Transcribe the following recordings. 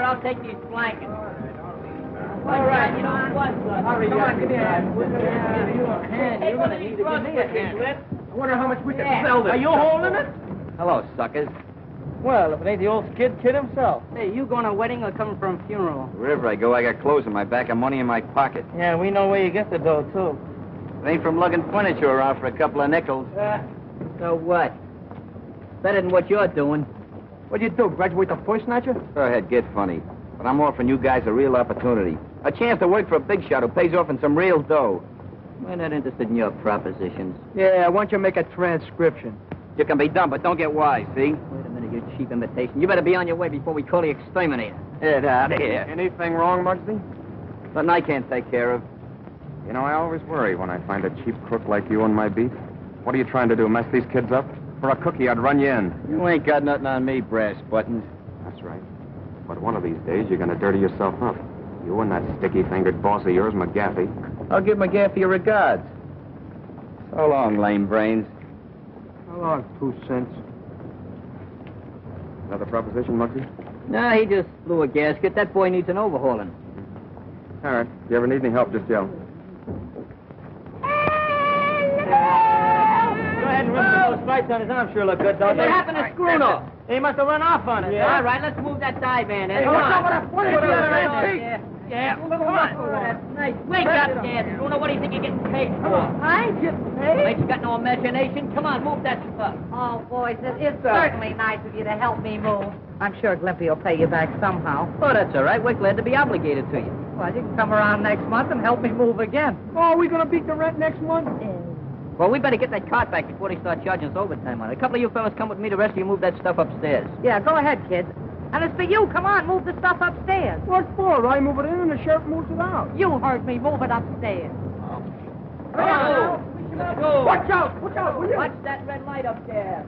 I'll take these blankets. All right, you know what? Hurry up. Give me a hand. You're going to need to give me a hand. I wonder how much we can sell this. Are you holding it? Hello, suckers. Well, if it ain't the old kid himself. Hey, you going to a wedding or coming from a funeral? Wherever I go, I got clothes in my back and money in my pocket. Yeah, we know where you get the dough, too. It ain't from lugging furniture around for a couple of nickels. So what? Better than what you're doing. What'd you do, graduate the first snatcher? Go ahead, get funny. But I'm offering you guys a real opportunity. A chance to work for a big shot who pays off in some real dough. We're not interested in your propositions. Yeah, I want you to make a transcription. You can be dumb, but don't get wise, see? Wait a minute, you cheap imitation. You better be on your way before we call the exterminator. Get out of here. Anything wrong, Muggsy? Nothing I can't take care of. You know, I always worry when I find a cheap crook like you on my beat. What are you trying to do, mess these kids up? For a cookie, I'd run you in. You ain't got nothing on me, brass buttons. That's right. But one of these days, you're going to dirty yourself up. You and that sticky-fingered boss of yours, McGaffey. I'll give McGaffey your regards. So long, lame brains. How long, 2 cents? Another proposition, Muggsy? No, he just blew a gasket. That boy needs an overhauling. All right. If you ever need any help, just yell. Go ahead and rip those stripes on his arm. Sure look good, don't What they? happened to Screwno? He must have run off on it. All right, let's move that divan in. Hey, Come what's on. up with that funny Put it other on. end, Yeah, come on. Oh, that's nice. Wake up, Dad. Screwno, what do you think you're getting paid for? I get paid? Ain't you got no imagination? Come on, move that stuff. Oh, boys, it's certainly nice of you to help me move. I'm sure Glimpy will pay you back somehow. Oh, that's all right. We're glad to be obligated to you. Well, you can come around next month and help me move again. Oh, are we going to beat the rent next month? Well, we better get that cart back before they start charging us overtime on it. A couple of you fellas come with me. The rest of you move that stuff upstairs. Yeah, go ahead, kids. And it's for you. Come on, move the stuff upstairs. What for? I move it in and the sheriff moves it out. You heard me. Move it upstairs. Come on. Let's go. Watch out! Watch out, will you? Watch that red light up there.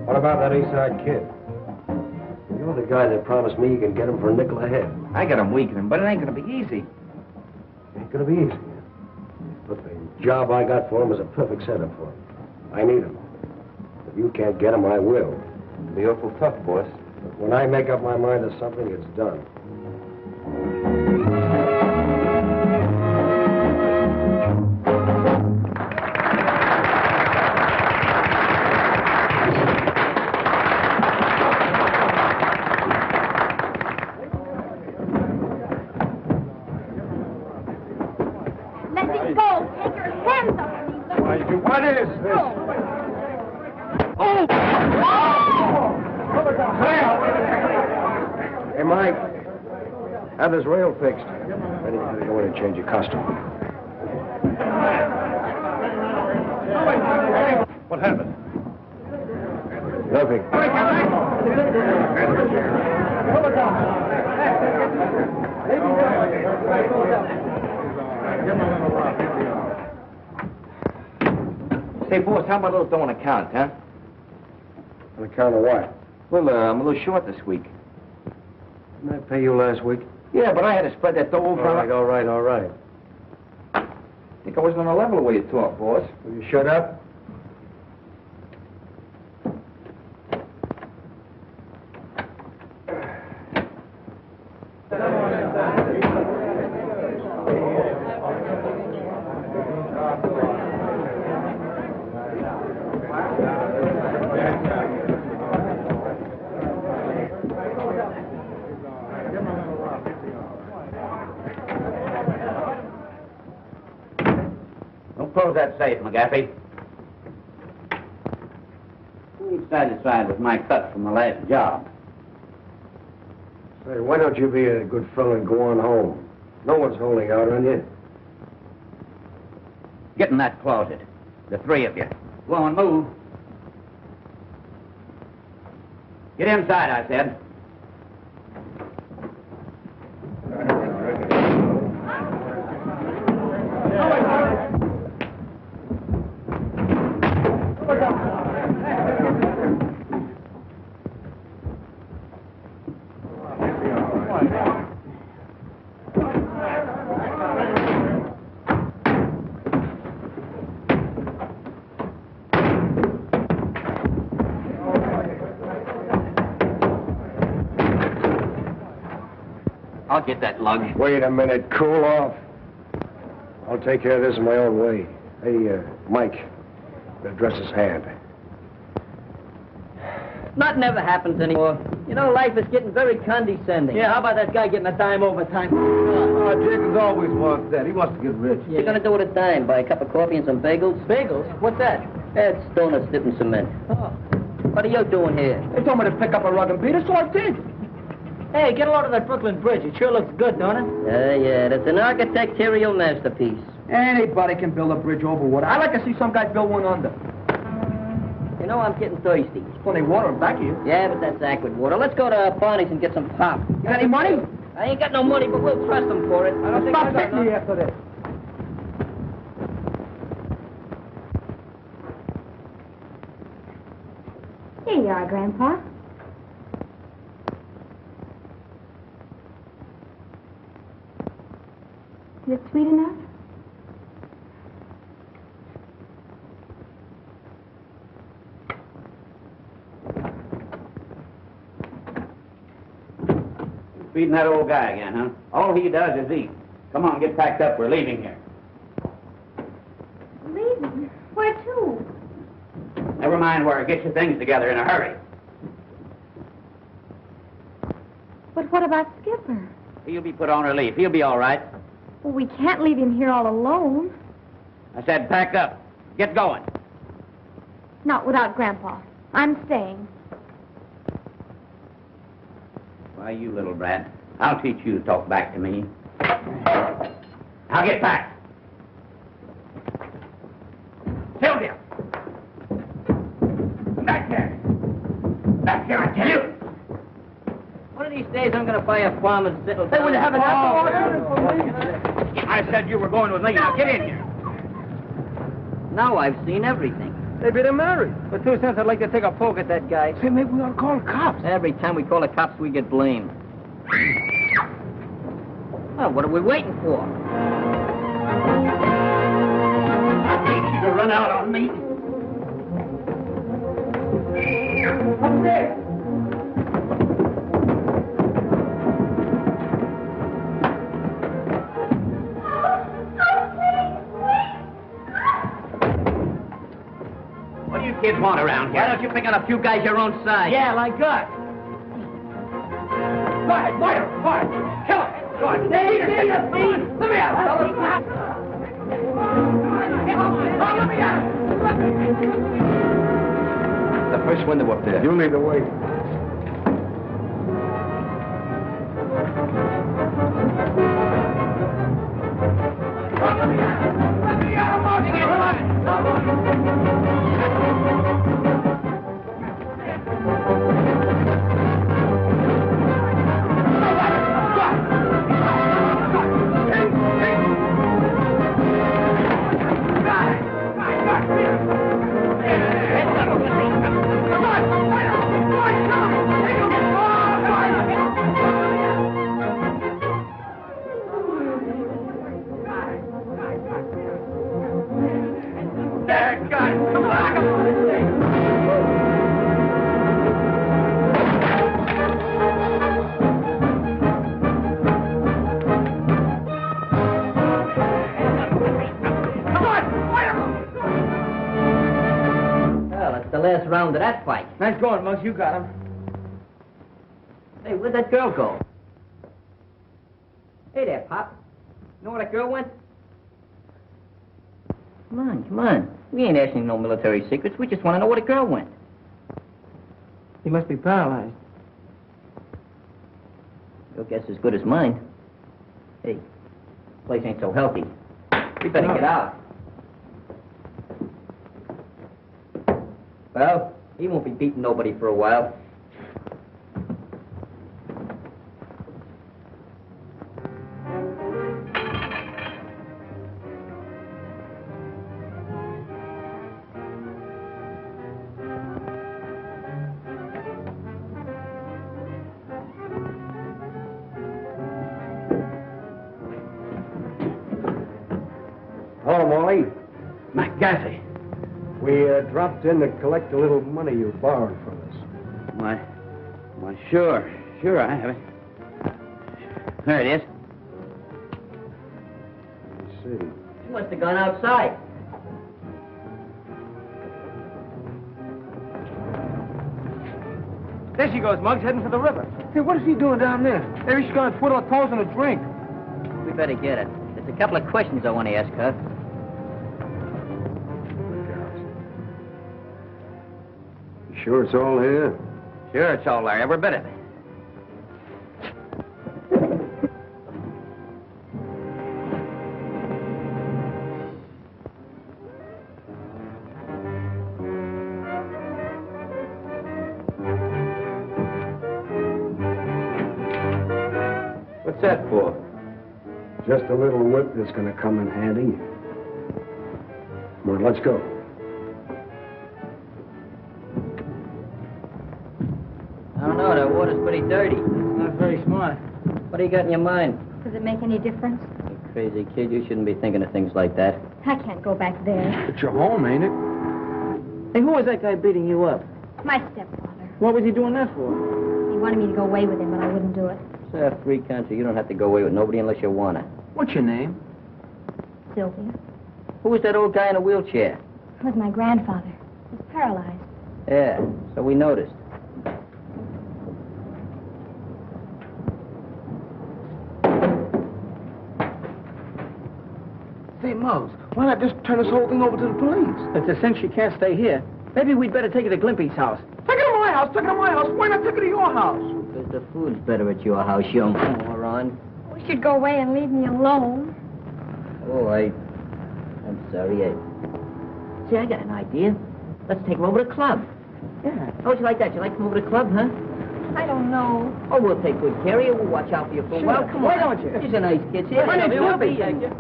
What about that Eastside kid? You're the guy that promised me you can get him for a nickel a head. I got him weakening, but it ain't gonna be easy. Ain't gonna be easy. But the job I got for him is a perfect setup for him. I need him. If you can't get him, I will. It'll be awful tough, boss. But when I make up my mind to something, it's done. Let me go. Take your hands off me. What is this? Oh! Hey, Mike. Have this rail fixed. Ready to go in and change your costume. What happened? Nothing. Say, boss, how about a little dough on account, huh? On account of what? Well, I'm a little short this week. Didn't I pay you last week? Yeah, but I had to spread that dough over. All right. I think I wasn't on a level the way you talk, boss. Will you shut up? Don't close that safe, McGaffey. Who ain't satisfied with my cut from the last job? Say, why don't you be a good fellow and go on home? No one's holding out on you. Get in that closet. The three of you. Go on, move. Get inside, I said. I'll get that lug. Wait a minute, cool off. I'll take care of this in my own way. Hey, Mike, address his hand. Nothing ever happens anymore. You know, life is getting very condescending. Yeah, how about that guy getting a dime overtime? Oh, Jacobs always wants that. He wants to get rich. What you gonna do with a dime? Buy a cup of coffee and some bagels? Bagels? What's that? That's donuts dipped in cement. Oh. What are you doing here? They told me to pick up a rug and beat it, so I did. Hey, get a load of that Brooklyn Bridge. It sure looks good, don't it? Yeah, that's an architectural masterpiece. Anybody can build a bridge over water. I'd like to see some guy build one under. You know, I'm getting thirsty. There's plenty of water in back of you. Yeah, but that's aqua water. Let's go to Barney's and get some pop. You got any money? I ain't got no money, but we'll trust them for it. I don't think Stop I got hitting me none. after this. Here you are, Grandpa. Is it sweet enough? Feeding that old guy again, huh? All he does is eat. Come on, get packed up. We're leaving here. Leaving? Where to? Never mind where. Get your things together in a hurry. But what about Skipper? He'll be put on relief. He'll be all right. Well, we can't leave him here all alone. I said pack up. Get going. Not without Grandpa. I'm staying. Why, you little brat. I'll teach you to talk back to me. Now get back. Sylvia! Back there! Back here, I tell you! One of these days, I'm gonna buy a farm and settle down. Hey, will you have an apple? I said you were going with me. Now get in here. Now I've seen everything. Maybe they're married. For 2 cents, I'd like to take a poke at that guy. Say, maybe we ought to call the cops. Every time we call the cops, we get blamed. Well, what are we waiting for? I hate you to run out on me. Up there. What do you kids want around here? Why don't you pick on a few guys your own size? Yeah, like us. Go ahead, fire, fire. Kill him. Go ahead. Let me out. Let me out. The first window up there. You lead the way. round to that fight. Nice going, Muggs. You got him. Hey, where'd that girl go? Hey there, Pop. You know where that girl went? Come on, come on. We ain't asking no military secrets. We just want to know where the girl went. He must be paralyzed. Your guess is as good as mine. Hey, this place ain't so healthy. We better get out. Well, he won't be beating nobody for a while. Hello, Molly. McGaffey. We dropped in to collect a little money you borrowed from us. Why, sure, I have it. There it is. Let's see. She must have gone outside. There she goes, Muggs, heading for the river. Hey, what is he doing down there? Maybe she's going to twiddle her toes in a drink. We better get it. There's a couple of questions I want to ask her. You sure it's all here? Sure, it's all there, every bit of it. What's that for? Just a little whip that's going to come in handy. Come on, let's go. I don't know, that water's pretty dirty. Not very smart. What do you got in your mind? Does it make any difference? You crazy kid, you shouldn't be thinking of things like that. I can't go back there. It's your home, ain't it? Hey, who was that guy beating you up? My stepfather. What was he doing that for? He wanted me to go away with him, but I wouldn't do it. It's a free country. You don't have to go away with nobody unless you want to. What's your name? Sylvia. Who was that old guy in a wheelchair? It was my grandfather. He was paralyzed. Yeah, so we noticed. Say, Muggs, why not just turn this whole thing over to the police? It's a cinch she can't stay here. Maybe we'd better take her to Glimpy's house. Take her to my house, take her to my house. Why not take her to your house? Because the food's better at your house, young moron. We should go away and leave me alone. Oh, I'm sorry. See, I got an idea. Let's take her over to the club. Yeah. How would you like that? You like to come over to the club, huh? I don't know. Oh, we'll take good care of you. We'll watch out for you for a while. Come Why on. don't you? She's a nice kid. See, My name's Glimpy.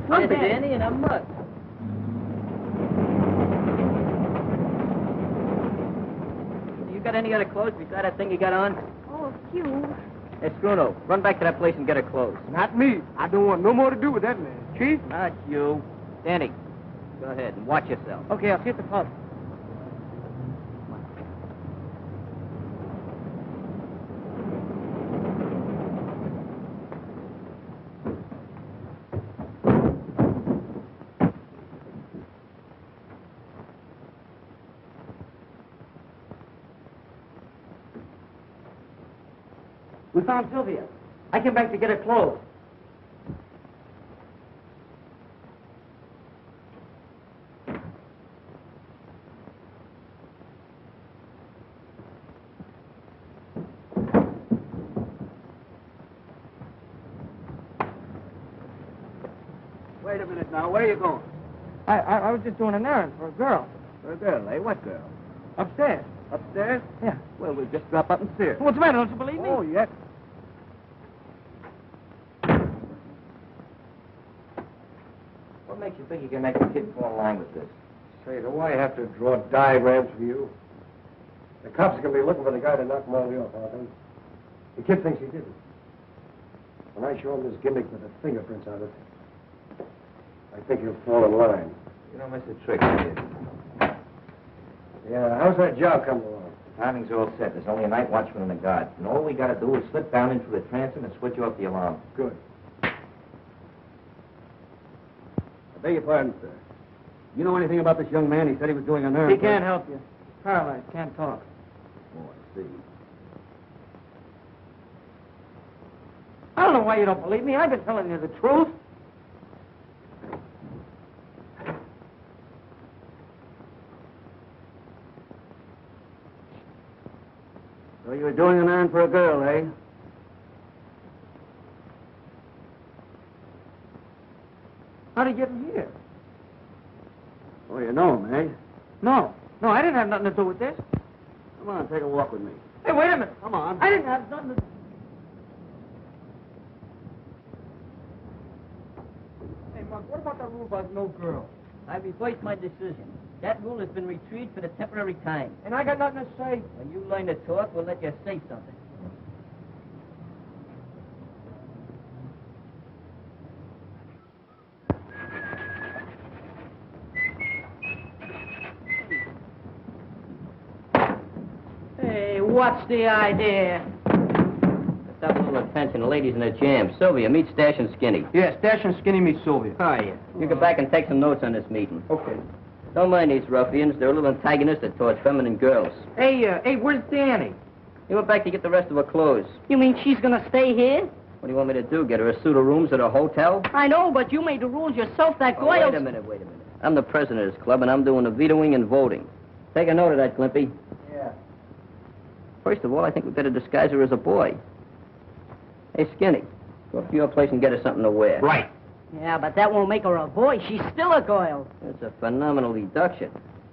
Glimpy, Danny, and I'm Mutt. You got any other clothes besides that thing you got on? Oh, a few. Hey, Bruno, run back to that place and get her clothes. Not me. I don't want no more to do with that man. Chief? Not you. Danny, go ahead and watch yourself. Okay, I'll see you at the club. We found Sylvia. I came back to get her clothes. Wait a minute now. Where are you going? I was just doing an errand for a girl. For a girl, eh? What girl? Upstairs. Upstairs? Yeah. Well, we'll just drop up and see her. What's the matter? Don't you believe me? Oh, yes. What makes you think you can make a kid fall in line with this? Say, do I have to draw diagrams for you? The cops are going to be looking for the guy to knock Molly off, aren't they? The kid thinks he didn't. When I show him this gimmick with the fingerprints on it, I think he'll fall in line. You don't miss a trick, do you? Yeah, how's that job coming along? The timing's all set. There's only a night watchman and a guard. And all we got to do is slip down into the transom and switch off the alarm. Good. I beg your pardon, sir. You know anything about this young man? He said he was doing an errand. He can't help you. Paralyzed, can't talk. Oh, I see. I don't know why you don't believe me. I've been telling you the truth. So you were doing an errand for a girl, eh? How'd he get in here? Oh, you know him, eh? No, I didn't have nothing to do with this. Come on, take a walk with me. Hey, wait a minute. Come on. I didn't have nothing to... Hey, Mark, what about that rule about no girl? I reversed my decision. That rule has been retrieved for the temporary time. And I got nothing to say. When you learn to talk, we'll let you say something. Hey, what's the idea? Let's have a little attention. The ladies in the jam. Sylvia, meet Stash and Skinny. Yeah, Stash and Skinny meet Sylvia. Oh, yeah. You go back and take some notes on this meeting. Okay. Don't mind these ruffians. They're a little antagonistic towards feminine girls. Hey, where's Danny? He went back to get the rest of her clothes. You mean she's gonna stay here? What do you want me to do? Get her a suit of rooms at a hotel? I know, but you made the rules yourself. That Oh, girl... wait a minute. I'm the president of this club, and I'm doing the vetoing and voting. Take a note of that, Glimpy. Yeah. First of all, I think we better disguise her as a boy. Hey, Skinny, go up to your place and get her something to wear. Right. Yeah, but that won't make her a boy. She's still a girl. That's a phenomenal deduction.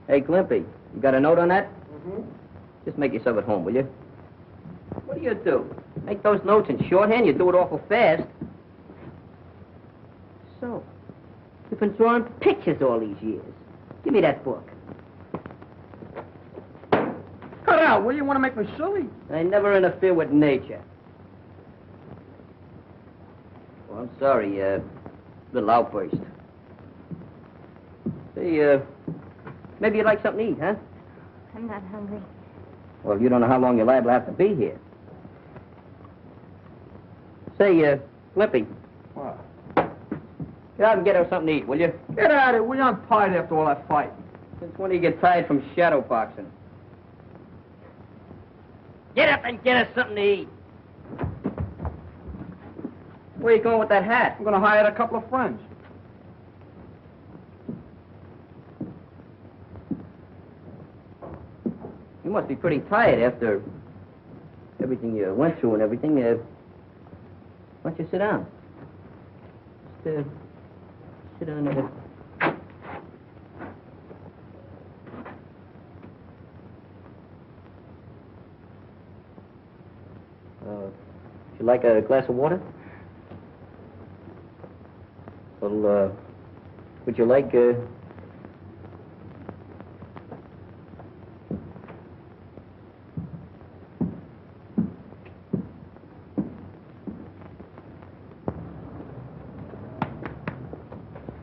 Hey, Glimpy, you got a note on that? Mm-hmm. Just make yourself at home, will you? What do? Make those notes in shorthand? You do it awful fast. So, you've been drawing pictures all these years. Give me that book. Cut out. What do you want to make me silly? I never interfere with nature. Well, I'm sorry, little outburst. Say, maybe you'd like something to eat, huh? I'm not hungry. Well, you don't know how long you're liable to have to be here. Say, Lippy. What? Get out and get her something to eat, will you? Get out of here. We're tired after all that fight. Since when do you get tired from shadow boxing? Get up and get us something to eat. Where you going with that hat? I'm going to hire a couple of friends. You must be pretty tired after everything you went through and everything. Why don't you sit down? Just, sit down there. Would you like a glass of water? Well, would you like,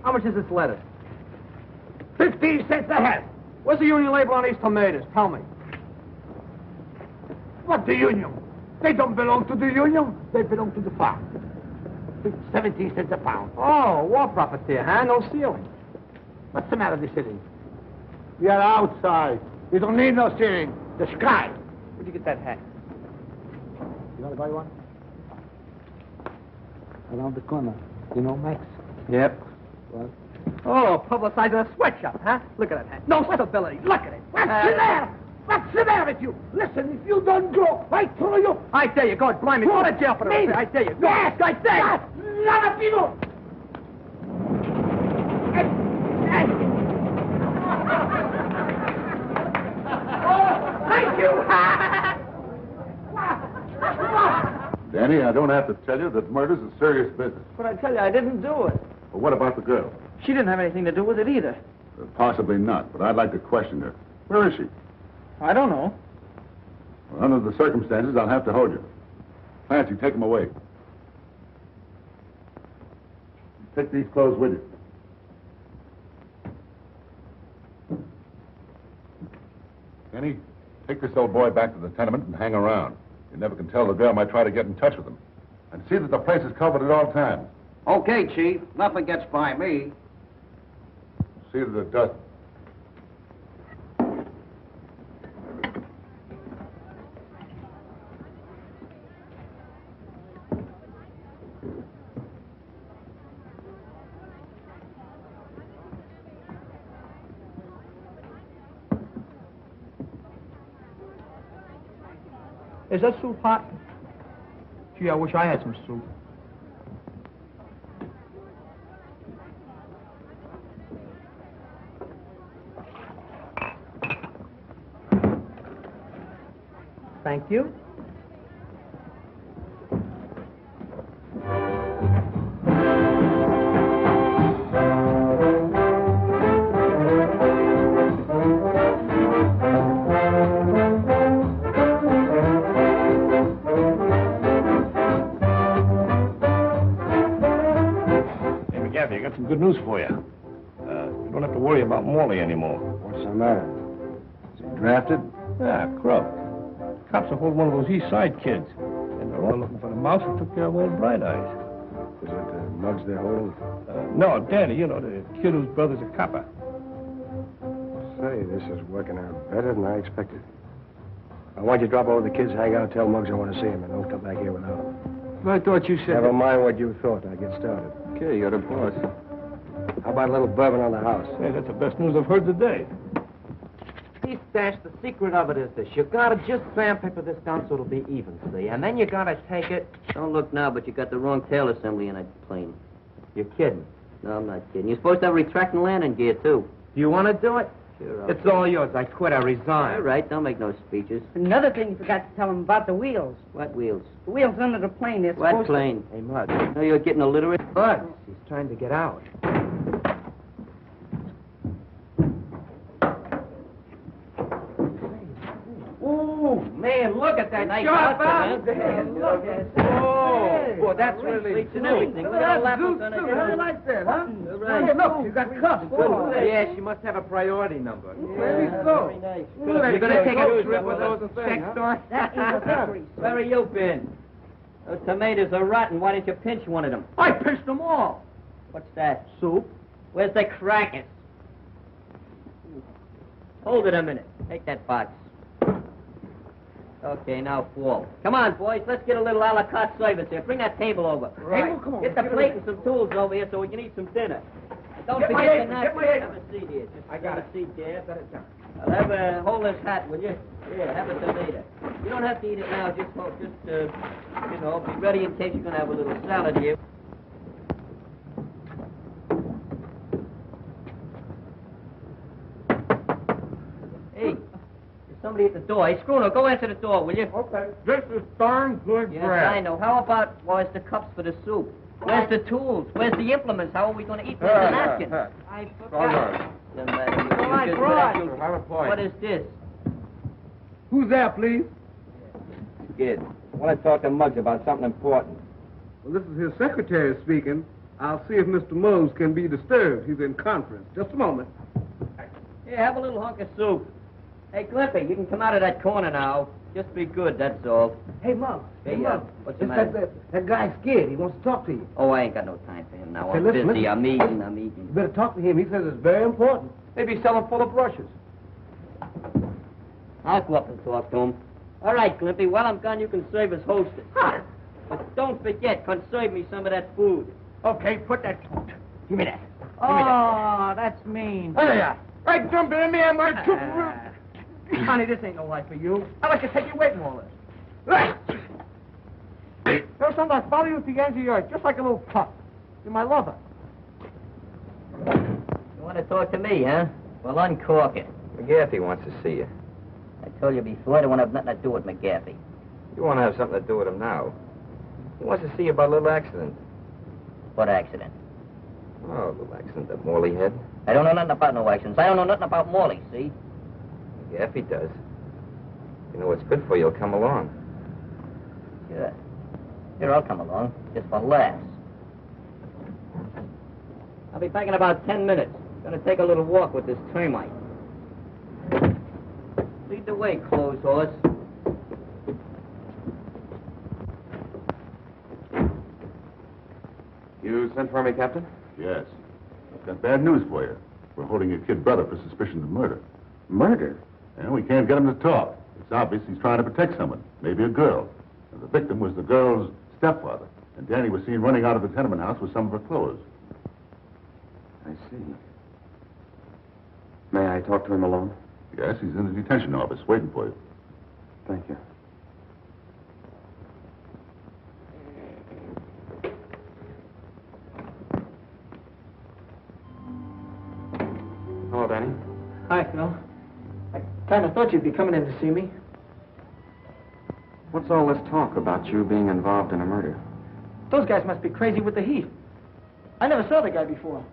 How much is this lettuce? 15 cents a head. Where's the union label on these tomatoes? Tell me. What the union? They don't belong to the union. They belong to the farm. 17 cents a pound. Oh, war profiteer, huh? No ceiling. What's the matter with the ceiling? We are outside. We don't need no ceiling. The sky. Where'd you get that hat? You want to buy one? Around the corner. You know Max? Yep. What? Oh, publicizing a sweatshop, huh? Look at that hat. No stability. Look at it. What's the matter? What's the matter with you? Listen, if you don't go, I throw you. I dare you. God, blimey. Go to jail for Me? this. I dare you. Go. Yes, I dare you. None of you. Thank you. Danny, I don't have to tell you that murder's a serious business. But I tell you, I didn't do it. But what about the girl? She didn't have anything to do with it either. Possibly not, but I'd like to question her. Where is she? I don't know. Well, under the circumstances, I'll have to hold you. Clancy, take them away. Take these clothes with you. Danny, take this old boy back to the tenement and hang around. You never can tell, the girl might try to get in touch with him. And see that the place is covered at all times. Okay, Chief. Nothing gets by me. See that it doesn't. Is that soup hot? Gee, I wish I had some soup. Thank you. I got some good news for you. You don't have to worry about Morley anymore. What's the matter? Is he drafted? Yeah, crook. Cops are holding one of those East Side kids. And they're all looking for the mouse who took care of old Bright Eyes. Is it Muggs they're holding? No, Danny, you know, the kid whose brother's a copper. Say, this is working out better than I expected. I want you to drop over the kids, hang out, tell Muggs I want to see him, and don't come back here without him. I thought you said... Never mind what you thought. Now get started. Okay, you're the boss. How about a little bourbon on the house? Hey, that's the best news I've heard today. See, Stash, the secret of it is this. You gotta just sandpaper this down so it'll be even, see? And then you gotta take it... Don't look now, but you got the wrong tail assembly in that plane. You're kidding. No, I'm not kidding. You're supposed to have retracting landing gear, too. Do you want to do it? Sure, It's all yours. I quit. I resign. All right, don't make no speeches. Another thing you forgot to tell him about the wheels. What wheels? The wheels under the plane. They're What supposed plane? Hey, Mud. No, you're getting illiterate. Mud. He's trying to get out. Ooh, man, look at that Nice sharp outfit, out. man. Look at that. Boy, that's really Sleeps and everything. Look at the lappers on it. How you like that, huh? Right. Hey, look, you got cuffs. Yeah, she must have a priority number. Maybe so. Very nice. You're gonna take a Shoes trip up with with those us. check huh? store? That is a victory. Where have you been? Those tomatoes are rotten. Why didn't you pinch one of them? I pinched them all. What's that? Soup. Where's the crackers? Hold it a minute. Take that box. Okay, now fall. Come on, boys. Let's get a little a la carte service here. Bring that table over. Right. Table? Come on. Get the plate and some tools over here so we can eat some dinner. Don't Get my forget apron, to knock. get my apron. Have a seat here. Just I got have it. a seat there. I'll hold this hat, will you? Yeah, have it till later. You don't have to eat it now. Just be ready in case you're going to have a little salad here. Hey, there's somebody at the door. Hey, Schooner, go answer the door, will you? Okay. This is darn good Yes, I know. How about, where's the cups for the soup? Where's the tools? Where's the implements? How are we going to eat? Where's the napkins? I Doesn't matter. You I just brought. put Have a it- point. What is this? Who's there, please? Kid, I want to talk to Muggs about something important. Well, this is his secretary speaking. I'll see if Mr. Muggs can be disturbed. He's in conference. Just a moment. Here, have a little hunk of soup. Hey, Clippy, you can come out of that corner now. Just be good, that's all. Hey, Muggs. Hey, Muggs. what's the It's matter? that guy's scared. He wants to talk to you. Oh, I ain't got no time for him now. Hey, I'm listen, busy. listen. I'm eating. You better talk to him. He says it's very important. Maybe sell him full of brushes. I'll go up and talk to him. All right, Clippy, while I'm gone, you can serve as hostess. But don't forget, conserve me some of that food. Okay, put that... Give me that. Oh, that's mean. There you are. Right, jump in there, my Honey, this ain't no life for you. I like to take you away from all this. Right. There's something I follow you to the ends of your earth, just like a little pup. You're my lover. You want to talk to me, huh? Well, uncork it. McGaffey wants to see you. I told you before, I don't want to have nothing to do with McGaffey. You want to have something to do with him now. He wants to see you about a little accident. What accident? Oh, a little accident that Morley had. I don't know nothing about no accidents. I don't know nothing about Morley, see? McGaffey does. You know what's good for you, he'll come along. Sure. Here, I'll come along, just for laughs. I'll be back in about 10 minutes. Gonna take a little walk with this termite. Lead the way, clothes horse. You sent for me, Captain? Yes. I've got bad news for you. We're holding your kid brother for suspicion of murder. Murder? And we can't get him to talk. It's obvious he's trying to protect someone, maybe a girl. And the victim was the girl's stepfather. And Danny was seen running out of the tenement house with some of her clothes. I see. May I talk to him alone? Yes, he's in the detention office waiting for you. Thank you. Phil. I kind of thought you'd be coming in to see me. What's all this talk about you being involved in a murder? Those guys must be crazy with the heat. I never saw the guy before.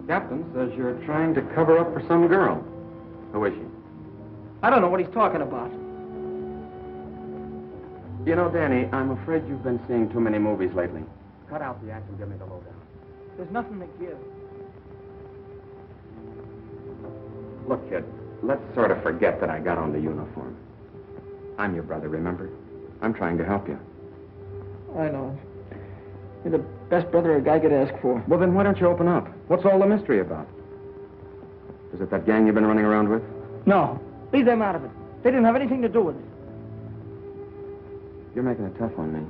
Captain says you're trying to cover up for some girl. Who is she? I don't know what he's talking about. You know, Danny, I'm afraid you've been seeing too many movies lately. Cut out the act and give me the lowdown. There's nothing to give. Look, kid, let's sort of forget that I got on the uniform. I'm your brother, remember? I'm trying to help you. I know. You're the best brother a guy could ask for. Well, then why don't you open up? What's all the mystery about? Is it that gang you've been running around with? No. Leave them out of it. They didn't have anything to do with it. You're making it tough on me.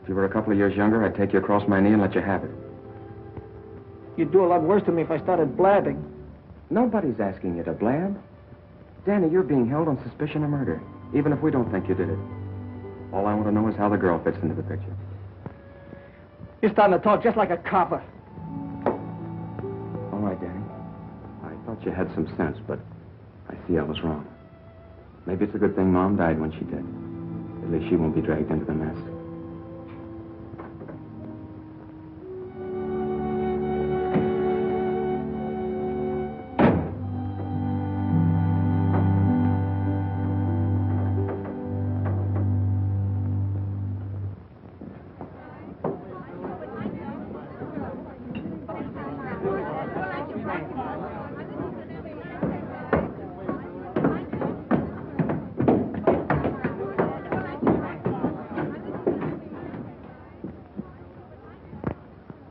If you were a couple of years younger, I'd take you across my knee and let you have it. You'd do a lot worse to me if I started blabbing. Nobody's asking you to blab. Danny, you're being held on suspicion of murder, even if we don't think you did it. All I want to know is how the girl fits into the picture. You're starting to talk just like a copper. All right, Danny. I thought you had some sense, but I see I was wrong. Maybe it's a good thing Mom died when she did. At least she won't be dragged into the mess.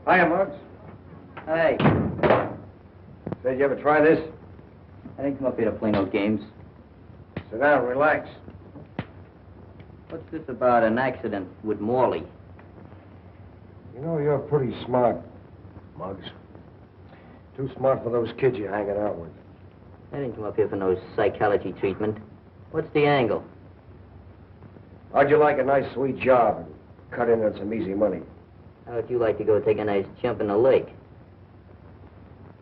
Hiya, Muggs. Hey, Said you ever try this? I didn't come up here to play no games. Sit down, relax. What's this about an accident with Morley? You know, you're pretty smart, Muggs. Too smart for those kids you're hanging out with. I didn't come up here for no psychology treatment. What's the angle? How'd you like a nice, sweet job and cut in on some easy money? How would you like to go take a nice jump in the lake?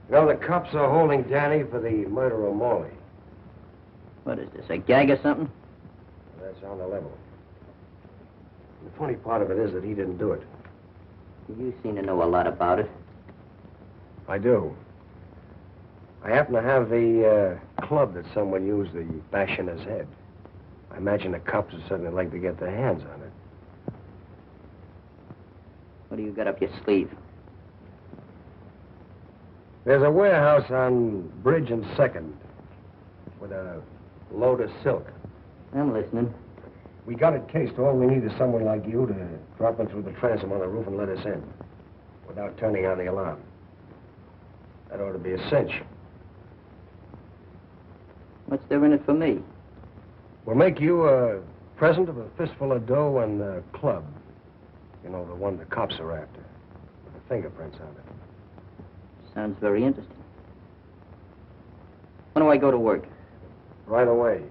You know, the cops are holding Danny for the murder of Morley. What is this, a gag or something? That's on the level. The funny part of it is that he didn't do it. You seem to know a lot about it. I do. I happen to have the club that someone used to bash in his head. I imagine the cops would certainly like to get their hands on it. What do you got up your sleeve? There's a warehouse on Bridge and 2nd with a load of silk. I'm listening. We got it cased. All we need is someone like you to drop in through the transom on the roof and let us in without turning on the alarm. That ought to be a cinch. What's there in it for me? We'll make you a present of a fistful of dough and a club. You know, the one the cops are after, with the fingerprints on it. Sounds very interesting. When do I go to work? Right away.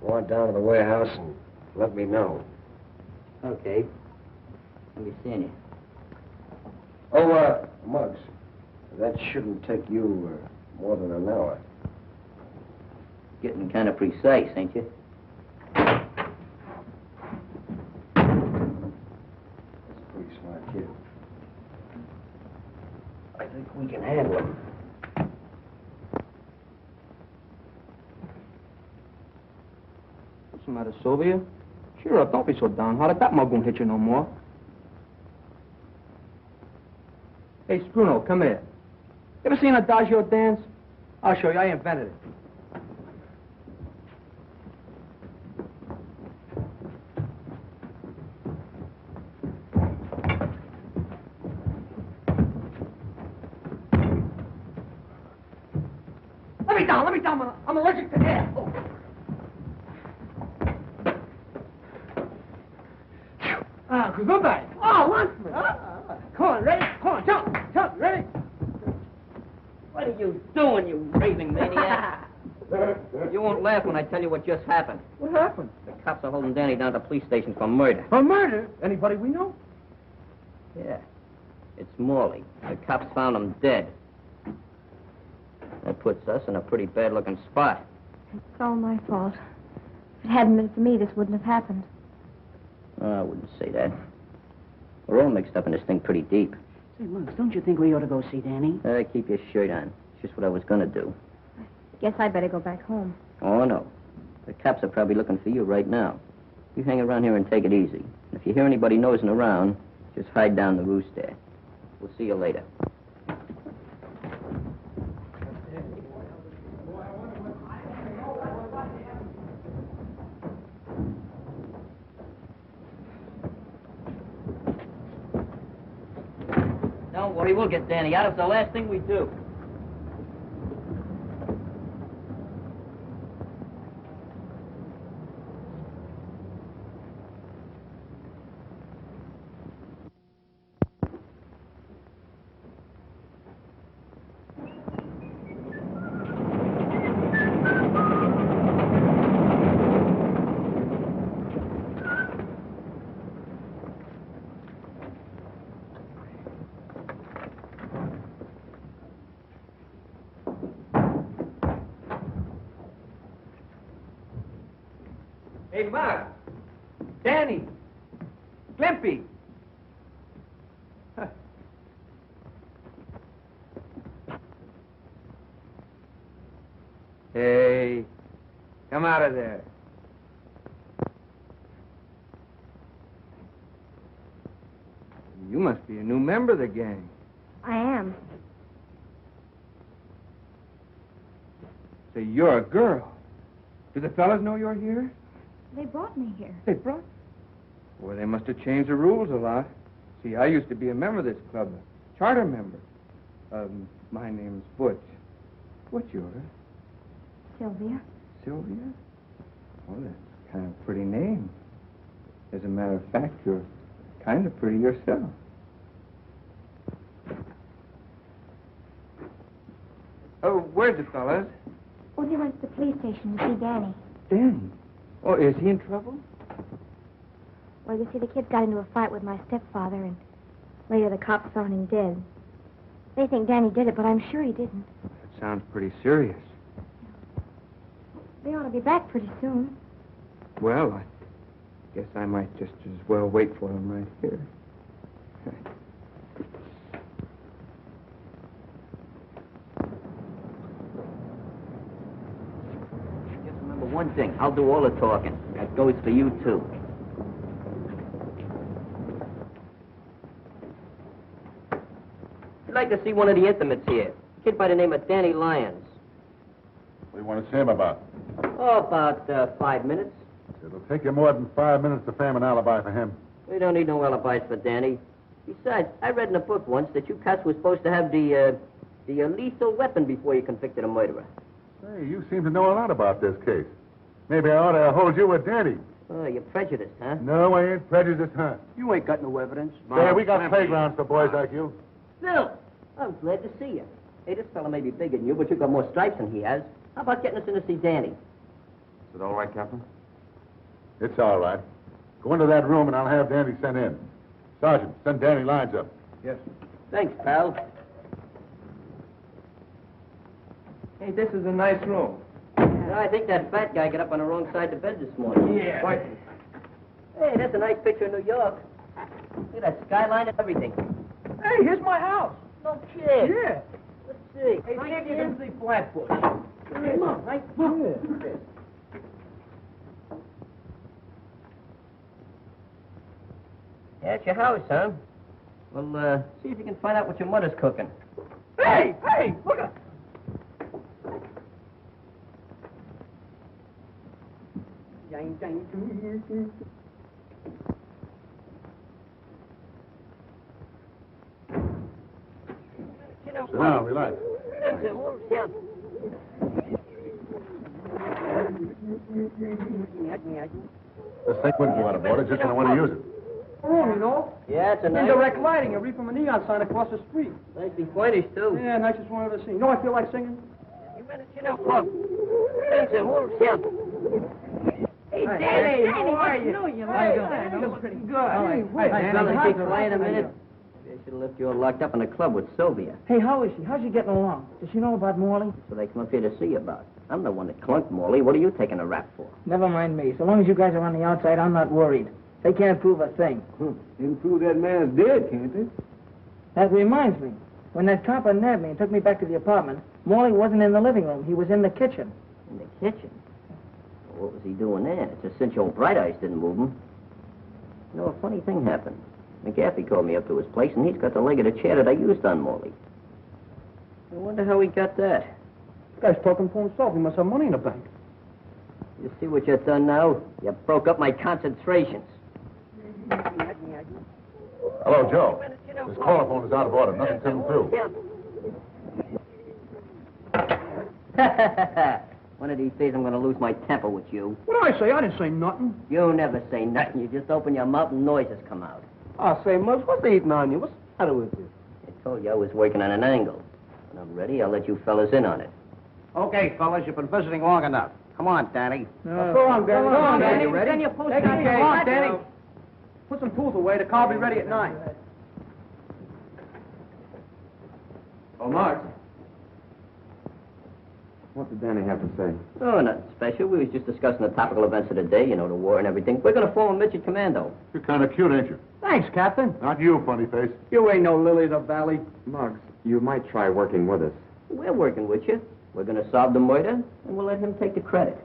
Go on down to the warehouse and let me know. Okay. I'll be seeing you. Oh, Muggs, that shouldn't take you more than an hour. Getting kind of precise, ain't you? That's a pretty smart kid. I think we can handle him. What's the matter, Sylvia? Cheer up, don't be so downhearted. That mug won't hit you no more. Hey, Spruno, come here. You ever seen a Adagio dance? I'll show you. I invented it. Let me down. I'm allergic to air. Oh. Goodbye. Oh, Lunsford. Come on, ready? Come on, jump, ready? What are you doing, you raving maniac? You won't laugh when I tell you what just happened. What happened? The cops are holding Danny down to the police station for murder. For murder? Anybody we know? Yeah. It's Morley. The cops found him dead. That puts us in a pretty bad-looking spot. It's all my fault. If it hadn't been for me, this wouldn't have happened. Oh, I wouldn't say that. We're all mixed up in this thing pretty deep. Say, Muggs, don't you think we ought to go see Danny? Keep your shirt on. It's just what I was going to do. Guess I'd better go back home. Oh, no. The cops are probably looking for you right now. You hang around here and take it easy. If you hear anybody nosing around, just hide down the roost there. We'll see you later. Don't worry, we'll get Danny out. It's the last thing we do. Hey, Mark. Danny. Glimpy. Hey, come out of there. You must be a new member of the gang. I am. So you're a girl. Do the fellas know you're here? They brought me here. They brought. Well, they must have changed the rules a lot. See, I used to be a member of this club, a charter member. My name's Butch. What's yours? Sylvia. Sylvia? Well, that's kind of a pretty name. As a matter of fact, you're kind of pretty yourself. Oh, where's the fellas? Oh, they went to the police station to see Danny. Danny? Oh, is he in trouble? Well, you see, the kids got into a fight with my stepfather, and later the cops found him dead. They think Danny did it, but I'm sure he didn't. That sounds pretty serious. They ought to be back pretty soon. Well, I guess I might just as well wait for him right here. Just remember one thing. I'll do all the talking. That goes for you, too. I'd like to see one of the intimates here. A kid by the name of Danny Lyons. What do you want to see him about? Oh, about 5 minutes. It'll take you more than 5 minutes to frame an alibi for him. We don't need no alibis for Danny. Besides, I read in a book once that you cats were supposed to have the lethal weapon before you convicted a murderer. Say, you seem to know a lot about this case. Maybe I ought to hold you with Danny. Oh, you're prejudiced, huh? No, I ain't prejudiced, huh? You ain't got no evidence. Say, we got playgrounds for boys like you. Phil, I'm glad to see you. Hey, this fella may be bigger than you, but you've got more stripes than he has. How about getting us in to see Danny? Is it all right, Captain? It's all right. Go into that room and I'll have Danny sent in. Sergeant, send Danny Lyons up. Yes. Thanks, pal. Hey, this is a nice room. I think that fat guy got up on the wrong side of the bed this morning. Yeah. Hey, that's a nice picture of New York. Look at that skyline and everything. Hey, here's my house. No kid. Yeah. Let's see. Hey, Right see if you here. can see Flatbush. Come on, right? Yeah. That's your house, huh? Well, see if you can find out what your mother's cooking. Hey, look at. Sit down, relax. This thing wouldn't go out of order just when I want to use it. Room, you know. Yeah, it's a nice... Indirect lighting. You read from a neon sign across the street. Nicely furnished, too. Yeah, nicest one I've ever seen. You know, I feel like singing. Hey, Danny, how are you? Hey, that was pretty good. Hey, Hey, fella, keep quiet a minute. should have left you all locked up in the club with Sylvia. Hey, how is she? How's she getting along? Does she know about Morley? So they come up here to see you about. I'm the one that clunked Morley. What are you taking a rap for? Never mind me. So long as you guys are on the outside, I'm not worried. They can't prove a thing. They can prove that man's dead, can't they? That reminds me. When that copper nabbed me and took me back to the apartment, Morley wasn't in the living room. He was in the kitchen. In the kitchen? Well, what was he doing there? It's a cinch old Bright Eyes didn't move him. You know, a funny thing happened. McGaffey called me up to his place, and he's got the leg of the chair that I used on Morley. I wonder how he got that. This guy's talking for himself. He must have money in the bank. You see what you've done now? You broke up my concentrations. Hello, Joe. This caller phone is out of order. Nothing's coming through. One of these days I'm going to lose my temper with you. What did I say? I didn't say nothing. You never say nothing. You just open your mouth and noises come out. I say, Muggs, what's eating on you? What's the matter with you? I told you I was working on an angle. When I'm ready, I'll let you fellas in on it. Okay, fellas, you've been visiting long enough. Come on, Danny. Go on, Danny. Go on, Danny. You ready? Then you post Take on it your easy. watch. Danny. Put some tools away. The car will be ready at 9. Oh, Mark. What did Danny have to say? Oh, nothing special. We was just discussing the topical events of the day, you know, the war and everything. We're going to form a midget commando. You're kind of cute, ain't you? Thanks, Captain. Not you, funny face. You ain't no lily of the valley. Muggs, you might try working with us. We're working with you. We're going to solve the murder, and we'll let him take the credit.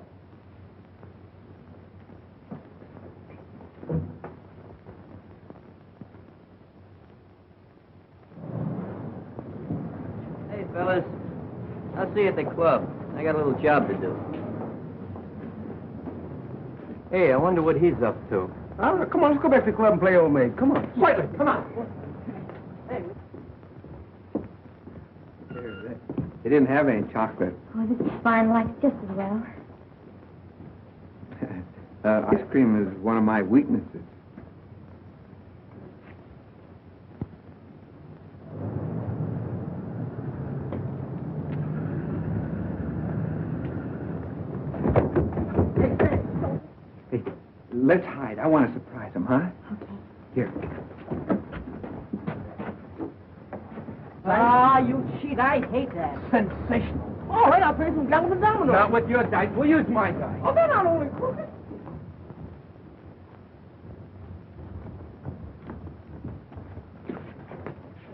Hey, fellas. I'll see you at the club. I got a little job to do. Hey, I wonder what he's up to. All right, come on, let's go back to the club and play old maid. Come on. Slightly. Come on. He didn't have any chocolate. Oh, this is fine. Like it just as well. Ice cream is one of my weaknesses. Hey, let's hide. I want to surprise him, huh? Okay. Here. Ah, you cheat. I hate that. Sensational. All right, I'll play some gallon dominoes. Not with your dice. We'll use my dice. Oh, they're not only crooked.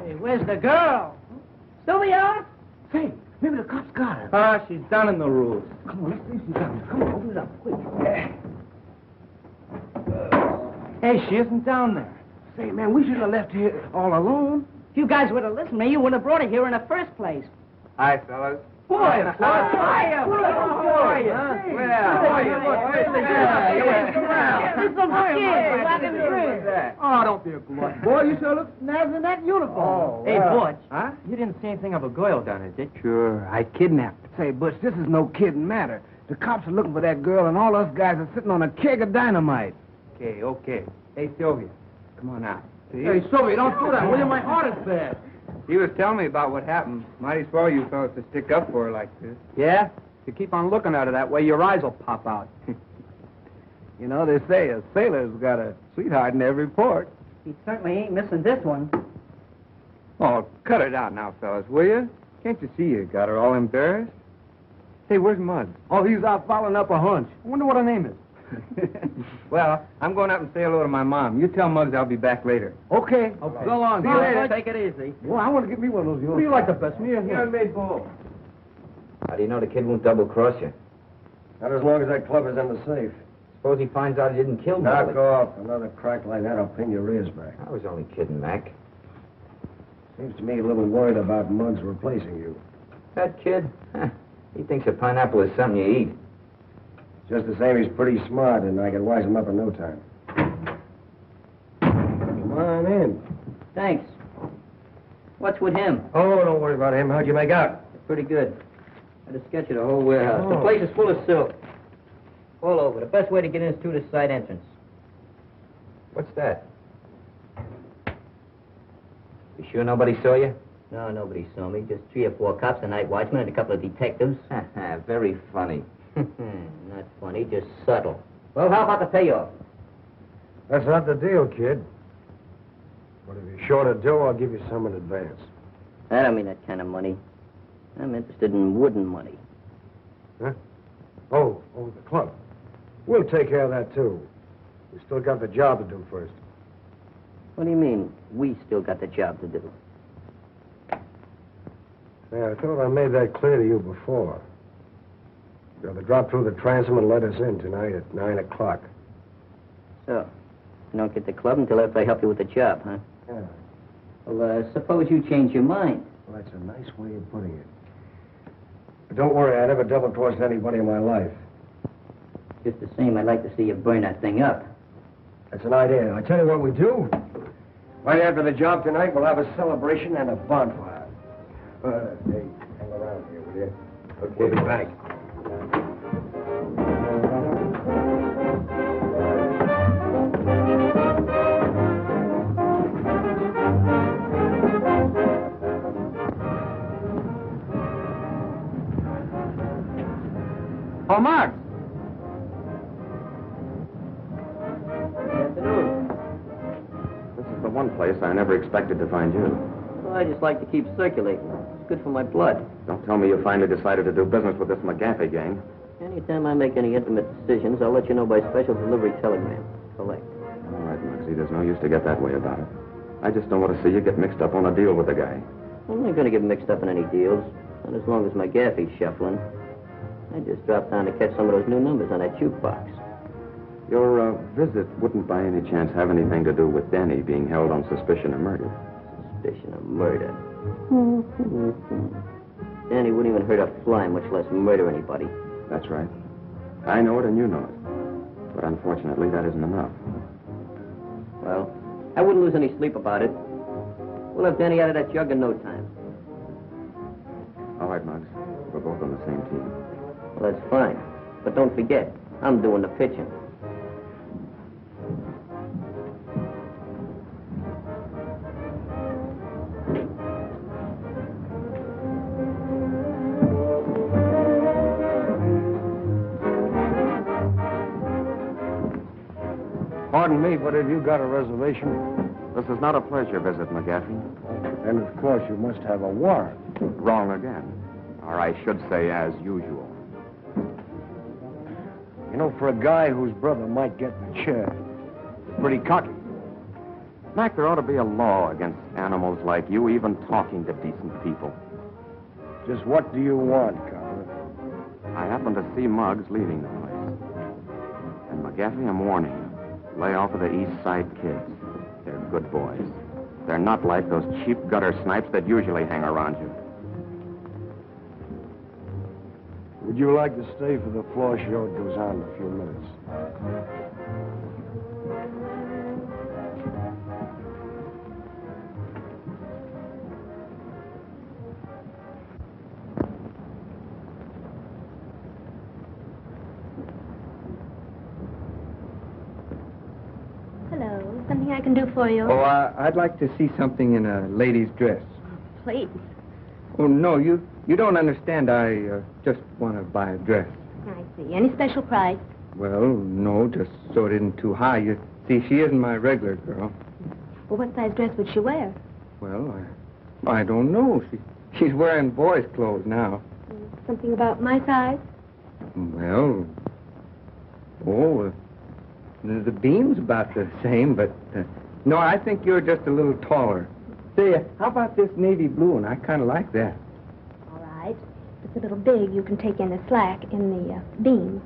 Hey, where's the girl? Sylvia? Say, maybe the cops got her. Ah, she's down in the rules. Come on, let's see if she's down there. Come on, open it up, quick. Hey, she isn't down there. Say, man, we shouldn't have left here all alone. If you guys would have listened to me, you wouldn't have brought her here in the first place. Hi, fellas. Boy, how are you? Oh, don't be a glutton. Boy, you sure look nice in that uniform. Hey, Butch. Huh? You didn't see anything of a girl down there, did you? Sure. I kidnapped her. Say, Butch, this is no kidding matter. The cops are looking for that girl, and all us guys are sitting on a keg of dynamite. Okay, okay. Hey, Sylvia, come on out. Hey, Sylvia, don't do that, will you? My heart is bad. He was telling me about what happened. Mighty swell you fellas to stick up for her like this. Yeah? If you keep on looking at her that way, your eyes will pop out. You know, they say a sailor's got a sweetheart in every port. He certainly ain't missing this one. Oh, cut it out now, fellas, will you? Can't you see you got her all embarrassed? Hey, where's Muggs? Oh, he's out following up a hunch. I wonder what her name is. Well, I'm going up and say hello to my mom. You tell Muggs I'll be back later. Okay. So long. See you later. Take it easy. Well, I want to get me one of those. Who do you like the best, me or him? made bull. How do you know the kid won't double-cross you? Not as long as that club is in the safe. Suppose he finds out he didn't kill Knock Molly. off. Another crack like that, I'll pin your ears back. I was only kidding, Mac. Seems to me a little worried about Muggs replacing you. That kid? Huh. He thinks a pineapple is something you eat. Just the same, he's pretty smart, and I can wise him up in no time. Come on in. Thanks. What's with him? Oh, don't worry about him. How'd you make out? Pretty good. Had a sketch of the whole warehouse. The Oh. place is full of silk. All over. The best way to get in is through the side entrance. What's that? You sure nobody saw you? No, nobody saw me. Just 3 or 4 cops, a night watchman, and a couple of detectives. Very funny. Not funny, just subtle. Well, how about the payoff? That's not the deal, kid. But if you're short of dough, I'll give you some in advance. I don't mean that kind of money. I'm interested in wooden money. Huh? Oh, the club. We'll take care of that, too. We still got the job to do first. What do you mean, we still got the job to do? Yeah, I thought I made that clear to you before. You'll have to drop through the transom and let us in tonight at 9 o'clock. So, you don't get the club until after I help you with the job, huh? Yeah. Well, suppose you change your mind. Well, that's a nice way of putting it. But don't worry, I never double-crossed anybody in my life. Just the same, I'd like to see you burn that thing up. That's an idea. I tell you what we do. Right after the job tonight, we'll have a celebration and a bonfire. Hey, hang around here, will you? Okay. We'll be back. Oh, Mark! This is the one place I never expected to find you. Well, I just like to keep circulating. It's good for my blood. Don't tell me you finally decided to do business with this McGaffey gang. Anytime I make any intimate decisions, I'll let you know by special delivery telegram. Collect. All right, Moxie, there's no use to get that way about it. I just don't want to see you get mixed up on a deal with the guy. I'm not going to get mixed up in any deals. Not as long as McGaffey's shuffling. I just dropped down to catch some of those new numbers on that jukebox. Your visit wouldn't by any chance have anything to do with Danny being held on suspicion of murder. Suspicion of murder. Danny wouldn't even hurt a fly, much less murder anybody. That's right. I know it and you know it. But unfortunately, that isn't enough. Well, I wouldn't lose any sleep about it. We'll have Danny out of that jug in no time. All right, Muggs. We're both on the same team. Well, that's fine. But don't forget, I'm doing the pitching. Pardon me, but have you got a reservation? This is not a pleasure visit, McGaffey. And of course you must have a warrant. Wrong again. Or I should say, as usual. You know, for a guy whose brother might get in the chair, pretty cocky. Mac, there ought to be a law against animals like you even talking to decent people. Just what do you want, Copper? I happen to see Muggs leaving the place. And McGaffey, I'm warning you. Lay off of the East Side kids. They're good boys. They're not like those cheap gutter snipes that usually hang around you. Would you like to stay for the floor show? It goes on in a few minutes. Hello. Something I can do for you? Oh, I'd like to see something in a lady's dress. Please. Oh, no, you don't understand. I just want to buy a dress. I see. Any special price? Well, no, just so it isn't too high. You see, she isn't my regular girl. Well, what size dress would she wear? Well, I don't know. She's wearing boys' clothes now. Something about my size? Well, the beam's about the same, but no, I think you're just a little taller. Say, how about this navy blue one? I kind of like that. All right. If it's a little big, you can take in the slack in the beam.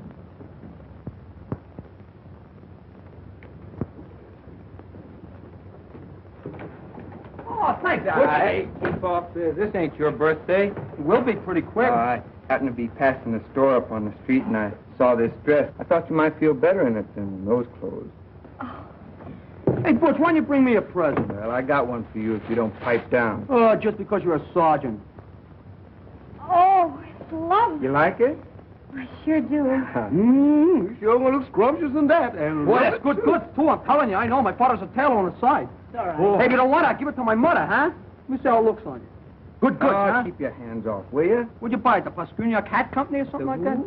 Oh, thanks. Hey, keep off this. This ain't your birthday. It will be pretty quick. I happened to be passing the store up on the street, and I saw this dress. I thought you might feel better in it than those clothes. Hey, Butch, why don't you bring me a present? Well, I got one for you if you don't pipe down. Oh, just because you're a sergeant. Oh, it's lovely. You like it? I sure do. You sure want to look scrumptious in that. And Boy, that's good goods, too. I'm telling you, I know. My father's a tailor on the side. It's all right. Oh. Hey, if you don't want it, I'll give it to my mother, huh? Let me see how it looks on you. Good goods, huh? Keep your hands off, will you? Where'd you buy it? The Pascunia Cat Company or something like that?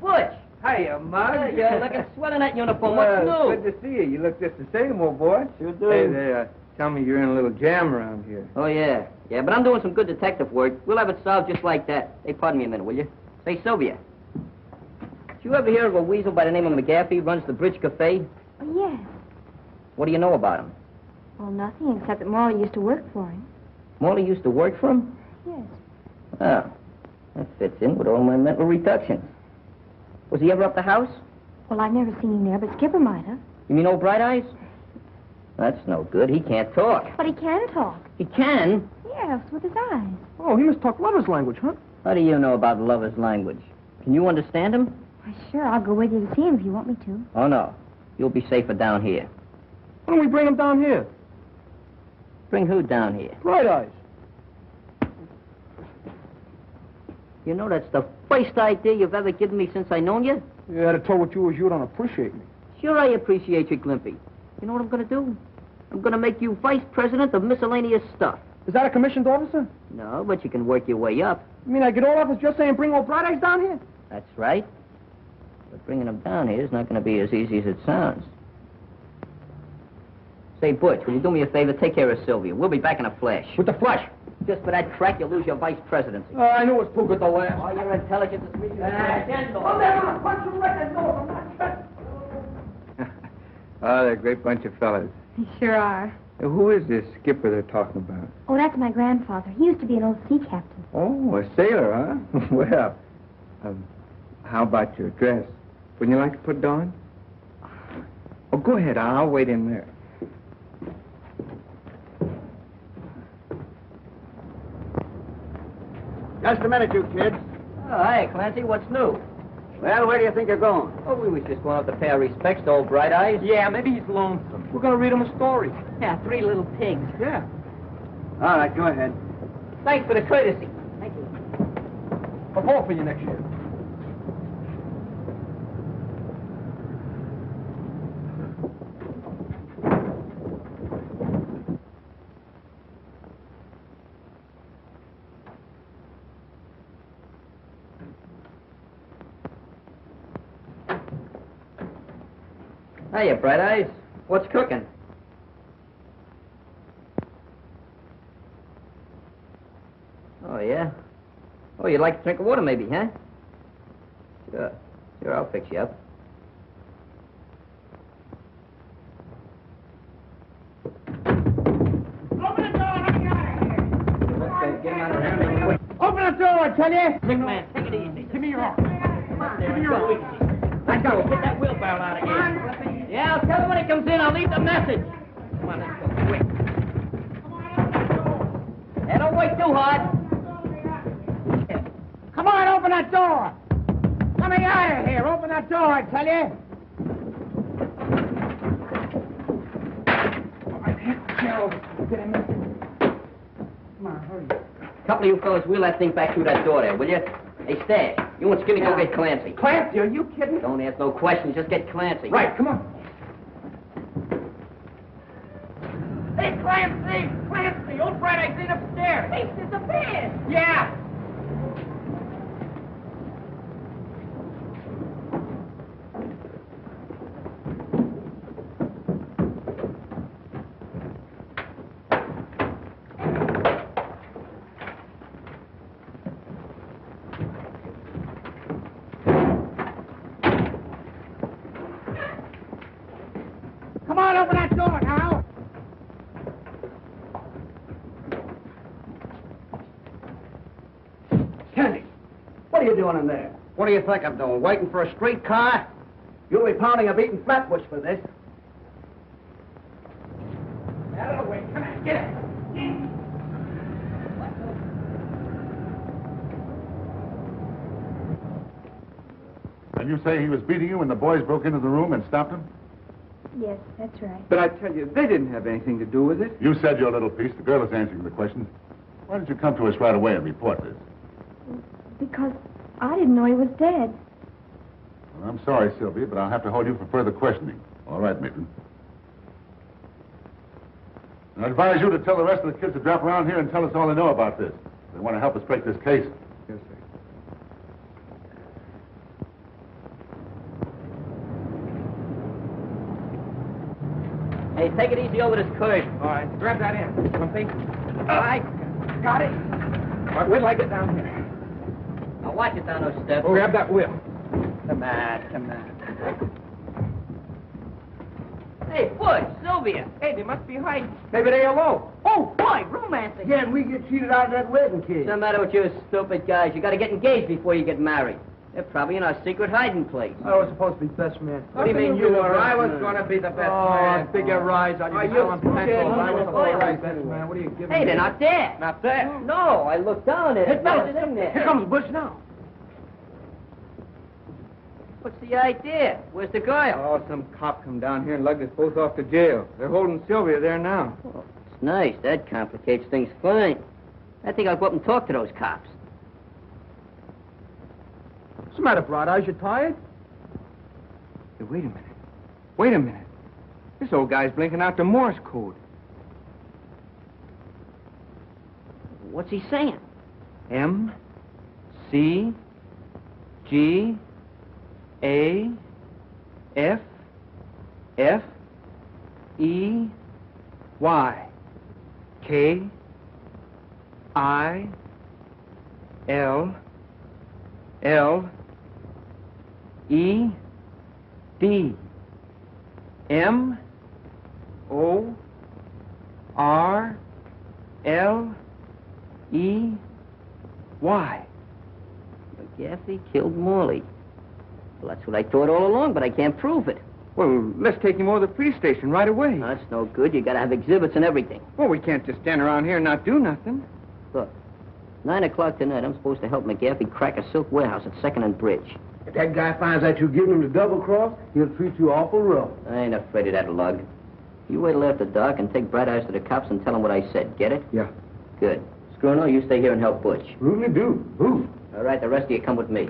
Butch! Hiya, Mug. You're looking swell in that uniform. What's new? Good to see you. You look just the same, old boy. Sure do. Hey, Tell me you're in a little jam around here. Oh, yeah. Yeah, but I'm doing some good detective work. We'll have it solved just like that. Hey, pardon me a minute, will you? Say, Sylvia. Did you ever hear of a weasel by the name of McGaffey runs the Bridge Cafe? Oh, yes. What do you know about him? Well, nothing, except that Morley used to work for him. Morley used to work for him? Yes. Oh, that fits in with all my mental reductions. Was he ever up the house? Well, I've never seen him there, but Skipper might have. You mean old Bright Eyes? That's no good. He can't talk. But he can talk. He can? Yes, with his eyes. Oh, he must talk lover's language, huh? How do you know about lover's language? Can you understand him? Why, sure, I'll go with you to see him if you want me to. Oh, no. You'll be safer down here. Why don't we bring him down here? Bring who down here? Bright Eyes. You know, that's the first idea you've ever given me since I known you. Yeah, to tell what you was, you don't appreciate me. Sure, I appreciate you, Glimpy. You know what I'm going to do? I'm going to make you vice president of miscellaneous stuff. Is that a commissioned officer? No, but you can work your way up. You mean I get all office just saying bring old Bright Eyes down here? That's right. But bringing them down here is not going to be as easy as it sounds. Say, Butch, will you do me a favor? Take care of Sylvia. We'll be back in a flash. With the flash? Just for that crack, you'll lose your vice presidency. I knew it was too good to last. Oh, your intelligence is really... Gentle. Oh, they're going to punch you right in the nose. I'm not Oh, they're a great bunch of fellas. They sure are. Who is this skipper they're talking about? Oh, that's my grandfather. He used to be an old sea captain. Oh, a sailor, huh? Well, how about your dress? Wouldn't you like to put it on? Oh, go ahead. I'll wait in there. Just a minute, you kids. Oh, hey, Clancy, what's new? Well, where do you think you're going? Oh, we was just going up to pay our respects to old Bright Eyes. Yeah, maybe he's lonesome. We're going to read him a story. Yeah, 3 little pigs. Yeah. All right, go ahead. Thanks for the courtesy. Thank you. I'll vote for you next year. Hiya, Bright Eyes. What's cooking? Oh, yeah? Oh, you'd like a drink of water, maybe, huh? Sure. Sure, I'll fix you up. Open the door, let me out of here. Let's get him out of here quick. Open the door, I tell you. Big man, take it easy. Give me your arm. Come on, Give me your arm. Let's go. Get that wheelbarrow out of here. Yeah, I'll tell him when he comes in. I'll leave the message. Come on, let's go quick. Hey, don't wait too hard. Come on, open that door. Let me out of here. Open that door, I tell you. Come on, hurry. Couple of you fellas wheel that thing back through that door there, will you? Hey, Stash, you and Skinny go get Clancy. Clancy, are you kidding? Don't ask no questions, just get Clancy. Right, come on. Hey, Clancy! Clancy! Old Bright Eyes in upstairs! He's disappeared! Yeah! Come on, open that door now! Candy, what are you doing in there? What do you think I'm doing? Waiting for a streetcar? You'll be pounding a beaten flatbush for this. Out of the way. Come on, get it. And you say he was beating you when the boys broke into the room and stopped him? Yes, that's right. But I tell you, they didn't have anything to do with it. You said your little piece. The girl is answering the questions. Why did you come to us right away and report this? Because I didn't know he was dead. Well, I'm sorry, Sylvia, but I'll have to hold you for further questioning. All right, Maitland. I advise you to tell the rest of the kids to drop around here and tell us all they know about this. They want to help us break this case. Yes, sir. Hey, take it easy over this curve. All right, grab that end. Something. All right, got it. All right, wait till I get down here. Now watch it down those steps. Oh, grab that wheel. Come on. Hey, Butch, Sylvia. Hey, they must be hiding. Maybe they alone. Oh, boy, romance again. Yeah, and we get cheated out of that wedding cake. What's the matter with you stupid guys? You gotta get engaged before you get married. They're probably in our secret hiding place. I was supposed to be best man. What do you mean you were? I was going to be the best man. Big a rise on you. Are you tell 'em pencil. I was Boy, all right, best man. What are you giving me? Hey, they're not there. Not there? No, I looked down at it. fellas, In there. Here comes Butch now. What's the idea? Where's the girl? Oh, some cop come down here and lugged us both off to jail. They're holding Sylvia there now. Oh, it's nice. That complicates things fine. I think I'll go up and talk to those cops. What's the matter, Bright Eyes? You tired? Hey, wait a minute. This old guy's blinking out the Morse code. What's he saying? M, C, G, A, F, F, E, Y, K, I, L, L, E, D, M, O, R, L, E, Y. McGaffey killed Morley. Well, that's what I thought all along, but I can't prove it. Well, let's take him over to the police station right away. No, that's no good. You gotta have exhibits and everything. Well, we can't just stand around here and not do nothing. Look, 9 o'clock tonight, I'm supposed to help McGaffey crack a silk warehouse at 2nd and Bridge. If that guy finds out you giving him the double cross, he'll treat you awful rough. I ain't afraid of that lug. You wait till after dark and take Bright Eyes to the cops and tell them what I said. Get it? Yeah. Good. Scruno, you stay here and help Butch. Really do. Who? All right, the rest of you come with me.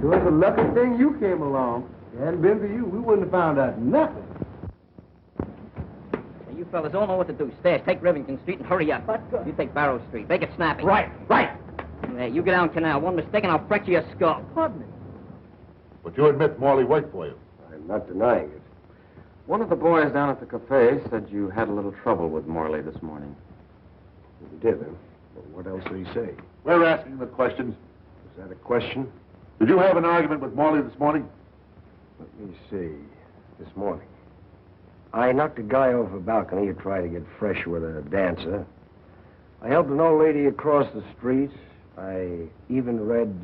It was a lucky thing you came along. If it hadn't been for you, we wouldn't have found out nothing. Now, you fellas all know what to do. Stash, take Rivington Street and hurry up. You take Barrow Street. Make it snappy. Right. Hey, you get down Canal. One mistake and I'll fracture your skull. Pardon me. But you admit Morley worked for you. I'm not denying it. One of the boys down at the cafe said you had a little trouble with Morley this morning. We did, huh? But what else did he say? We're asking the questions. Is that a question? Did you have an argument with Morley this morning? Let me see. This morning. I knocked a guy off a balcony who tried to get fresh with a dancer. I helped an old lady across the street. I even read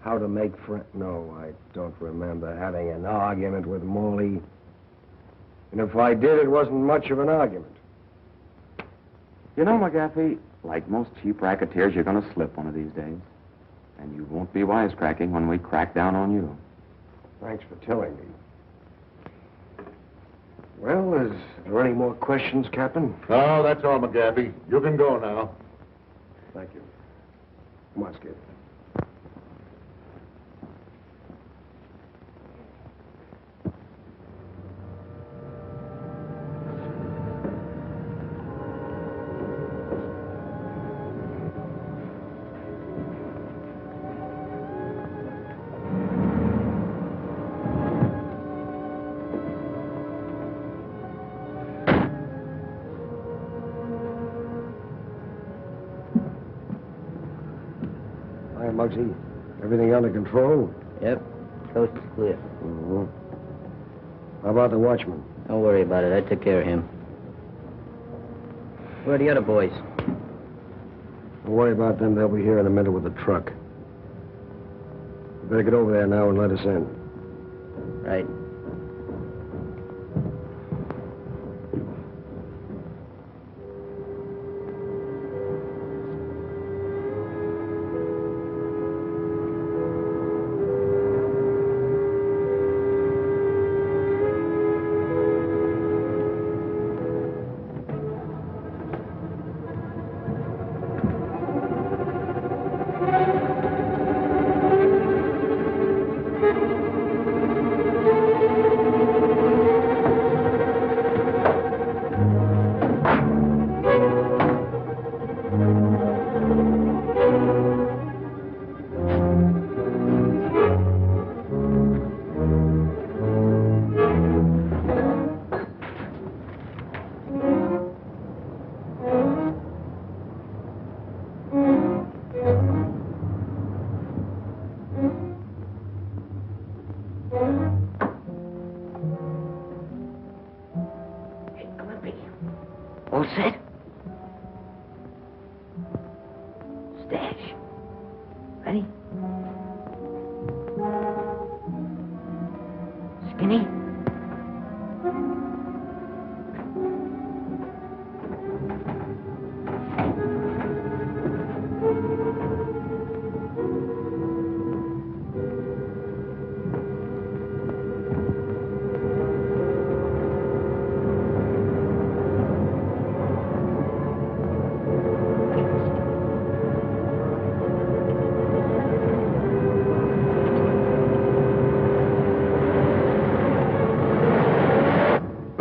How to Make Friends. No, I don't remember having an argument with Morley. And if I did, it wasn't much of an argument. You know, McGaffey, like most cheap racketeers, you're going to slip one of these days. And you won't be wisecracking when we crack down on you. Thanks for telling me. Well, is there any more questions, Captain? No, that's all, McGaffey. You can go now. Thank you. Come on, Skip. Hi, Muggsy. Everything under control? Yep. Coast is clear. Mm-hmm. How about the watchman? Don't worry about it. I took care of him. Where are the other boys? Don't worry about them. They'll be here in a minute with the truck. You better get over there now and let us in. Right. All set? Stash. Ready? Skinny?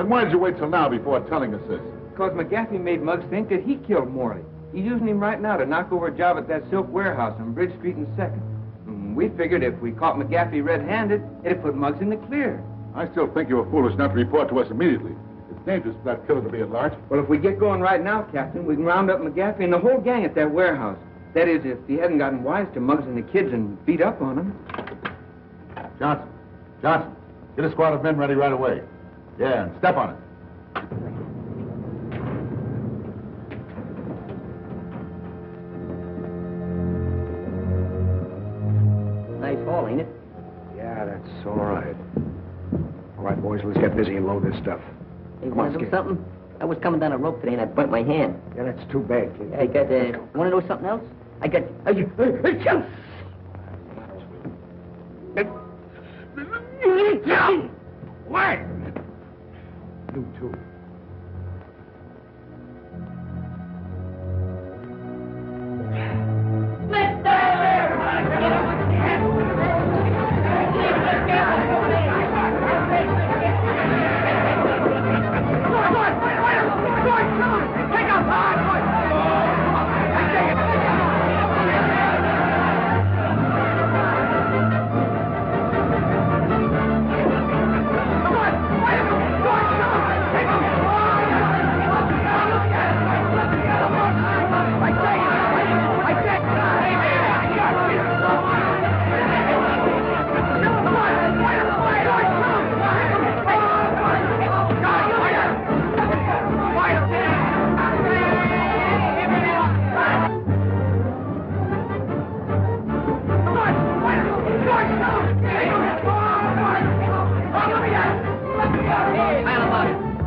Why did you wait till now before telling us this? Because McGaffey made Muggs think that he killed Morley. He's using him right now to knock over a job at that silk warehouse on Bridge Street and 2nd. We figured if we caught McGaffey red-handed, it'd put Muggs in the clear. I still think you were foolish not to report to us immediately. It's dangerous for that killer to be at large. Well, if we get going right now, Captain, we can round up McGaffey and the whole gang at that warehouse. That is, if he hadn't gotten wise to Muggs and the kids and beat up on them. Johnson, get a squad of men ready right away. Yeah, and step on it. Nice haul, ain't it? Yeah, that's all right. All right, boys, let's get busy and load this stuff. Hey, Come want on, to do Skip. something? I was coming down a rope today and I burnt my hand. Yeah, that's too bad, kid. I got, want to know something else? I got, What? You too.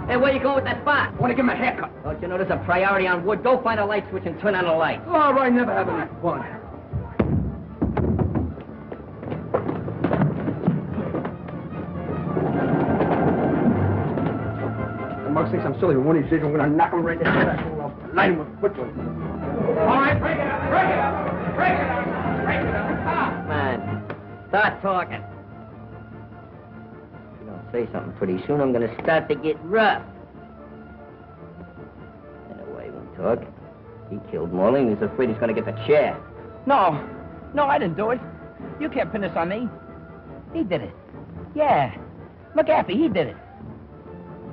Hey, where you going with that spot? I want to give him a haircut. Don't you know there's a priority on wood? Go find a light switch and turn on the light. All right, never have any fun. The mug thinks I'm silly, but one of these days I'm going to knock him right in the head. I'll light him with quickly. All right, break it up, break it up, break it up, break it up. Come on. Start talking. If you don't say something pretty soon, I'm going to start to get rough. Anyway, we talk. He killed Morley and he's afraid he's going to get the chair. No, I didn't do it. You can't pin this on me. He did it. Yeah. McGaffey, he did it.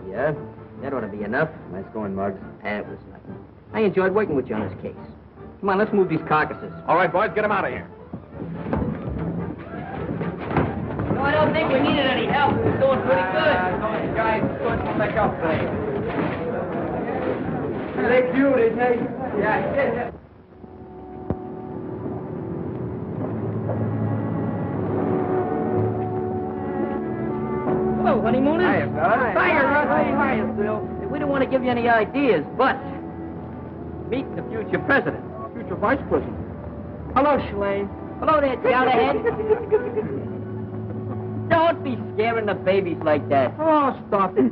Yeah? That ought to be enough. Nice going, Muggs. That was nothing. I enjoyed working with you on this case. Come on, let's move these carcasses. All right, boys, get him out of here. No, I don't think we needed any help. We're doing pretty good. Those guys couldn't make up for it. They cute, didn't they? Yeah. Hello, honeymooners. Hiya, Bud. Hiya, Russ. Hiya, Phil. We don't want to give you any ideas, but meet the future president. Future vice president. Hello, Shalane. Hello there, Jowderhead. Don't be scaring the babies like that. Oh, stop it.